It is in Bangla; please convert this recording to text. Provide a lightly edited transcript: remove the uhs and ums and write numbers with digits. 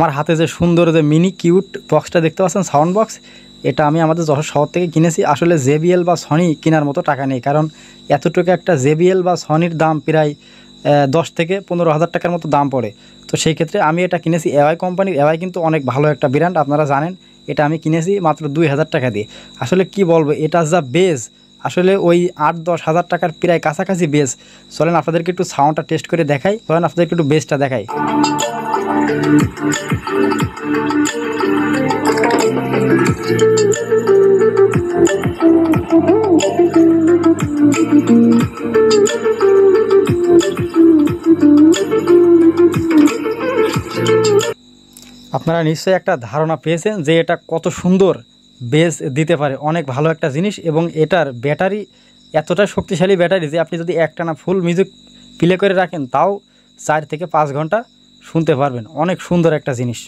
আমার হাতে যে সুন্দর যে মিনি কিউট বক্সটা দেখতে পাচ্ছেন সাউন্ড বক্স, এটা আমি আমাদের যশোর শহর থেকে কিনেছি। আসলে জেবিএল বা সনি কেনার মতো টাকা নেই, কারণ এতটুকু একটা জেবিএল বা সনির দাম প্রায় 10 থেকে 15,000 টাকার মতো দাম পড়ে। তো সেই ক্ষেত্রে আমি এটা কিনেছি এওয়াই কোম্পানির। এওয়াই কিন্তু অনেক ভালো একটা ব্র্যান্ড, আপনারা জানেন। এটা আমি কিনেছি মাত্র 2,000 টাকা দিয়ে। আসলে কি বলবো, এটা যা বেজ, আসলে ওই 8-10 হাজার টাকার প্রায় কাছাকাছি বেজ। চলেন আপনাদেরকে একটু সাউন্ডটা টেস্ট করে দেখাই, চলেন আপনাদেরকে একটু বেজটা দেখাই। আপনারা নিশ্চয়ই একটা ধারণা পেয়েছেন যে এটা কত সুন্দর বেস দিতে পারে, অনেক ভালো একটা জিনিস। এবং এটার ব্যাটারি এতটা শক্তিশালী ব্যাটারি যে আপনি যদি একটানা ফুল মিউজিক প্লে করে রাখেন তাও 4 থেকে 5 ঘন্টা শুনতে পারবেন। অনেক সুন্দর একটা জিনিস।